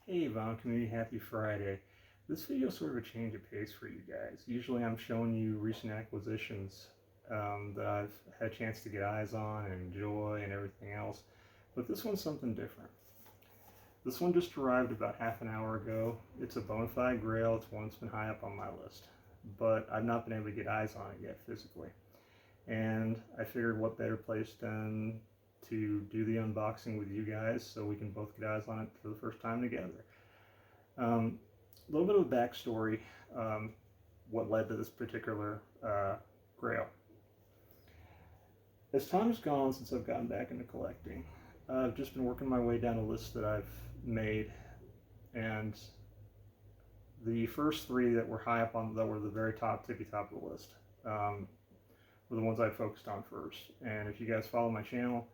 Hey Von Community, happy Friday. This video is sort of a change of pace for you guys. Usually I'm showing you recent acquisitions that I've had a chance to get eyes on and enjoy and everything else, but this one's something different. This one just arrived about half an hour ago. It's a bona fide Grail. It's one that's been high up on my list, but I've not been able to get eyes on it yet physically. And I figured what better place than to do the unboxing with you guys so we can both get eyes on it for the first time together. A little bit of a backstory, what led to this particular Grail. As time's gone since I've gotten back into collecting, I've just been working my way down a list that I've made, and the first three that were high up on, that were the very tippy top of the list, were the ones I focused on first. And if you guys follow my channel,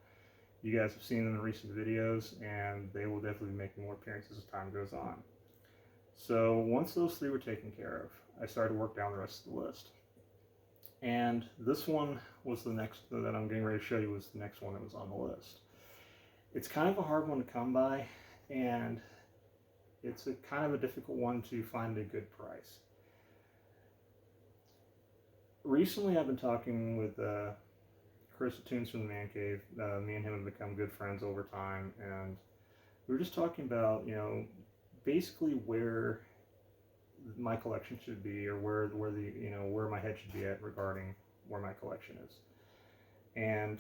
you guys have seen them in recent videos, and they will definitely be making more appearances as time goes on. So once those three were taken care of, I started to work down the rest of the list. And this one was the next that I'm getting ready to show you, was the next one that was on the list. It's kind of a hard one to come by, and it's a kind of a difficult one to find a good price. Recently I've been talking with Chris at Tunes from the Man Cave. Me and him have become good friends over time, and we were just talking about, basically where my collection should be, or where my head should be at regarding where my collection is. And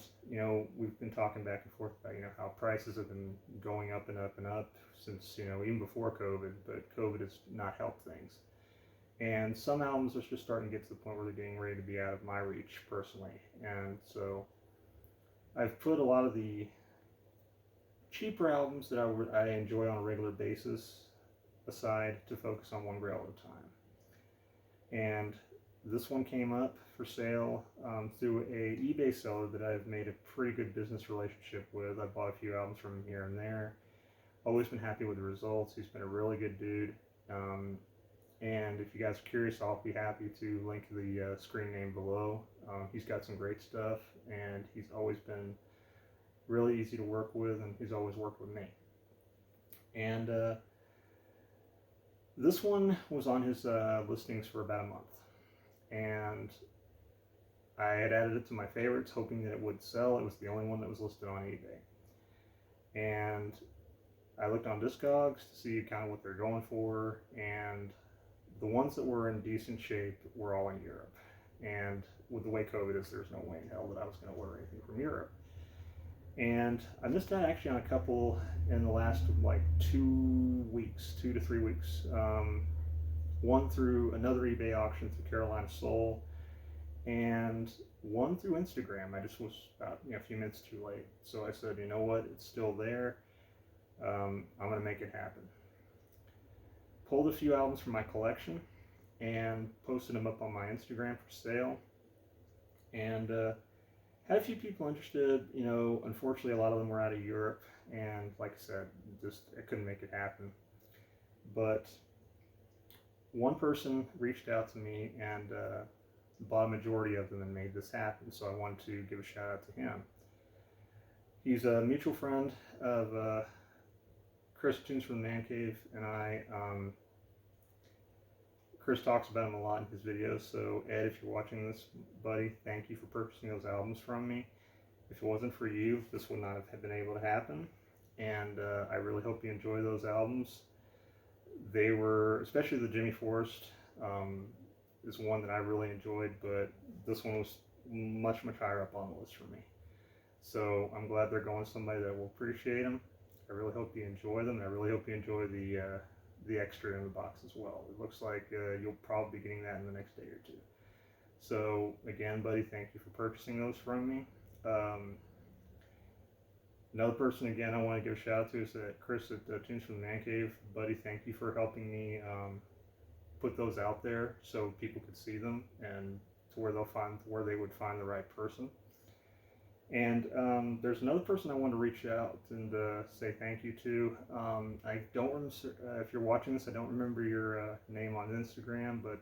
we've been talking back and forth about how prices have been going up and up and up since even before COVID, but COVID has not helped things. And some albums are just starting to get to the point where they're getting ready to be out of my reach personally. And so I've put a lot of the cheaper albums that I enjoy on a regular basis aside to focus on one Grail at a time. And this one came up for sale through a eBay seller that I've made a pretty good business relationship with. I bought a few albums from him here and there. Always been happy with the results. He's been a really good dude. And if you guys are curious, I'll be happy to link the screen name below. He's got some great stuff, and he's always been really easy to work with, and he's always worked with me. And this one was on his listings for about a month, and I had added it to my favorites, hoping that it would sell. It was the only one that was listed on eBay. And I looked on Discogs to see kind of what they're going for, and the ones that were in decent shape were all in Europe. And with the way COVID is, there's no way in hell that I was going to order anything from Europe. And I missed out actually on a couple in the last 2 to 3 weeks. One through another eBay auction through Carolina Soul, and one through Instagram. I just was about a few minutes too late. So I said, you know what, it's still there. I'm going to make it happen. Pulled a few albums from my collection and posted them up on my Instagram for sale, and had a few people interested. Unfortunately a lot of them were out of Europe, and like I said, I couldn't make it happen. But one person reached out to me and bought a majority of them and made this happen, so I wanted to give a shout out to him. He's a mutual friend of Chris Tunes from the Man Cave, and Chris talks about him a lot in his videos. So Ed, if you're watching this, buddy, thank you for purchasing those albums from me. If it wasn't for you, this would not have been able to happen. And I really hope you enjoy those albums. They were, especially the Jimmy Forrest, is one that I really enjoyed, but this one was much higher up on the list for me. So I'm glad they're going to somebody that will appreciate them. I really hope you enjoy them, and I really hope you enjoy the extra in the box as well. It looks like you'll probably be getting that in the next day or two. So again, buddy, thank you for purchasing those from me. Another person, again, I want to give a shout out to is Chris at Tunes from the Man Cave. Buddy, thank you for helping me put those out there so people could see them, and to where they would find the right person. And there's another person I want to reach out and say thank you to. I don't remember, if you're watching this, I don't remember your name on Instagram, but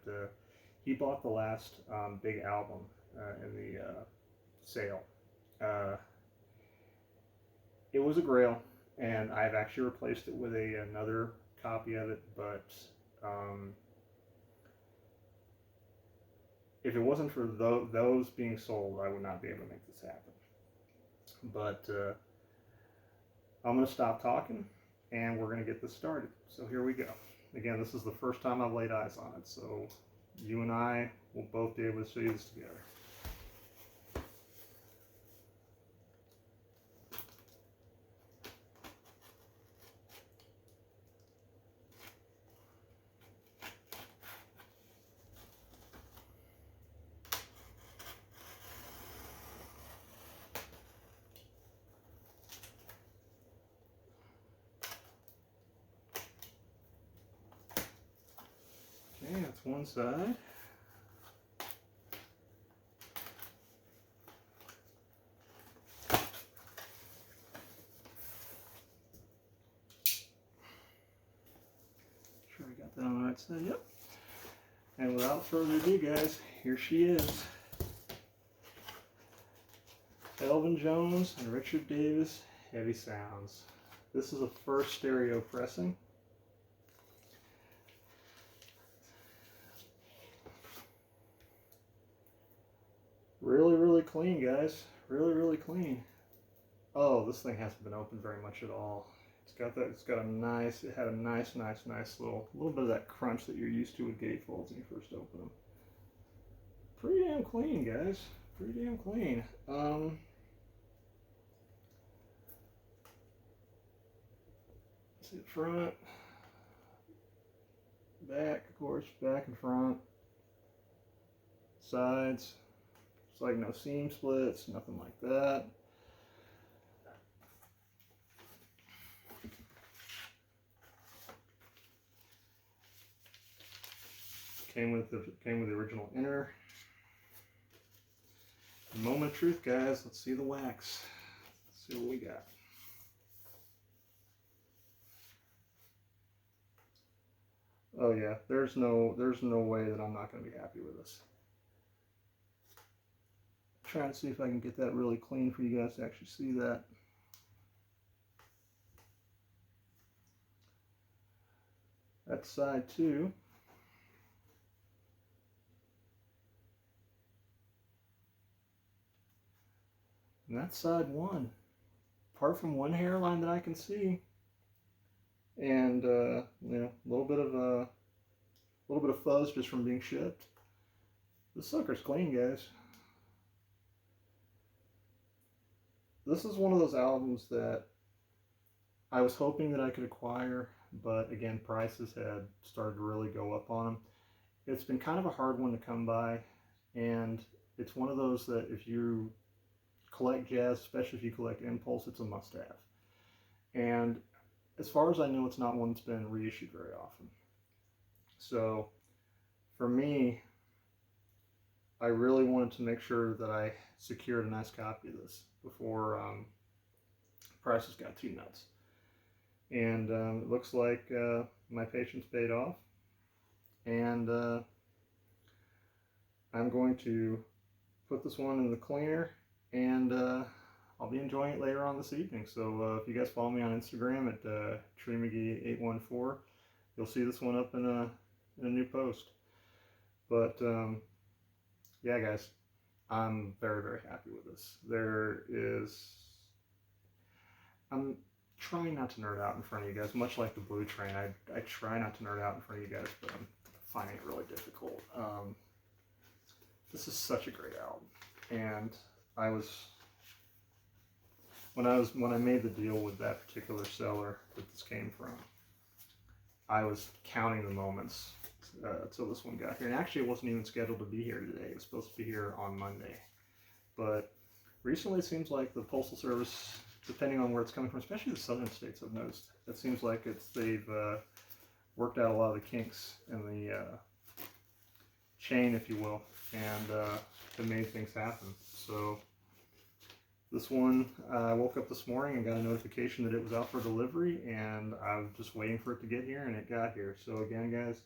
he bought the last big album in the sale. It was a Grail, and I've actually replaced it with another copy of it, but if it wasn't for those being sold, I would not be able to make this happen. But I'm going to stop talking, and we're going to get this started. So here we go. Again, this is the first time I've laid eyes on it, so you and I will both be able to show you this together. Okay, that's one side. Sure I got that on the right side, yep. And without further ado, guys, here she is. Elvin Jones and Richard Davis, Heavy Sounds. This is a first stereo pressing. Really, really clean, guys. Really, really clean. Oh, this thing hasn't been opened very much at all. It's got that. It's got a nice. It had a nice little bit of that crunch that you're used to with gatefolds when you first open them. Pretty damn clean, guys. Pretty damn clean. See the front, back, of course, back and front, sides. It's like no seam splits, nothing like that. Came with the original inner. Moment of truth, guys. Let's see the wax. Let's see what we got. Oh yeah, there's no way that I'm not going to be happy with this. Trying to see if I can get that really clean for you guys to actually see that. That's side 2. And that's side 1. Apart from one hairline that I can see, and you know, a little bit of fuzz just from being shipped. This sucker's clean, guys. This is one of those albums that I was hoping that I could acquire, but again, prices had started to really go up on them. It's been kind of a hard one to come by, and it's one of those that if you collect jazz, especially if you collect Impulse, it's a must-have. And as far as I know, it's not one that's been reissued very often. So for me, I really wanted to make sure that I secured a nice copy of this before prices got too nuts. And it looks like my patience paid off. And I'm going to put this one in the cleaner, and I'll be enjoying it later on this evening. So if you guys follow me on Instagram at TreeMcGee814, you'll see this one up in a new post. But yeah, guys, I'm very, very happy with this. I'm trying not to nerd out in front of you guys, much like the Blue Train. I try not to nerd out in front of you guys, but I'm finding it really difficult. This is such a great album, and when I made the deal with that particular seller that this came from, I was counting the moments till this one got here. And actually, it wasn't even scheduled to be here today. It was supposed to be here on Monday. But recently, it seems like the Postal Service, depending on where it's coming from, especially the southern states, I've noticed, it seems like they've worked out a lot of the kinks in the chain, if you will, and it made things happen. So this one, I woke up this morning and got a notification that it was out for delivery, and I was just waiting for it to get here, and it got here. So again, guys,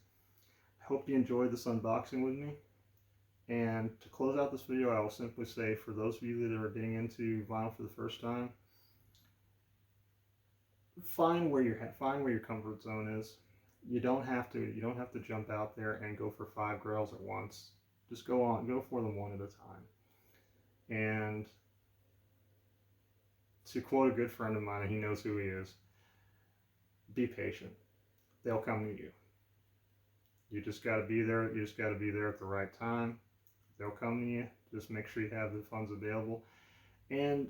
I hope you enjoyed this unboxing with me. And to close out this video, I will simply say, for those of you that are getting into vinyl for the first time, find where your comfort zone is. You don't have to jump out there and go for 5 grails at once. Just go for them one at a time. And to quote a good friend of mine, and he knows who he is, be patient. They'll come to you. You just got to be there. You just got to be there at the right time. They'll come to you. Just make sure you have the funds available. And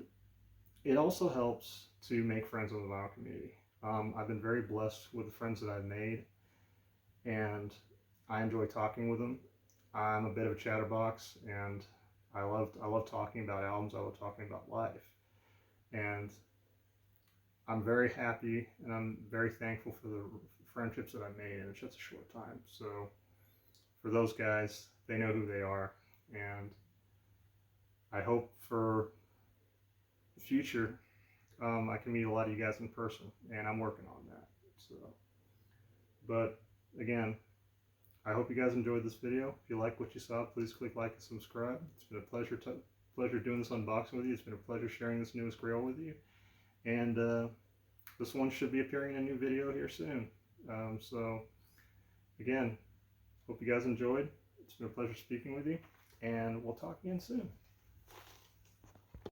it also helps to make friends with the vinyl community. I've been very blessed with the friends that I've made, and I enjoy talking with them. I'm a bit of a chatterbox, and I love talking about albums. I love talking about life, and I'm very happy and I'm very thankful for the friendships that I made in such a short time. So for those guys, they know who they are, and I hope for the future I can meet a lot of you guys in person, and I'm working on that. So, but again, I hope you guys enjoyed this video. If you like what you saw, please click like and subscribe. It's been a pleasure doing this unboxing with you. It's been a pleasure sharing this newest Grail with you. And this one should be appearing in a new video here soon. So again, hope you guys enjoyed. It's been a pleasure speaking with you, and we'll talk again soon.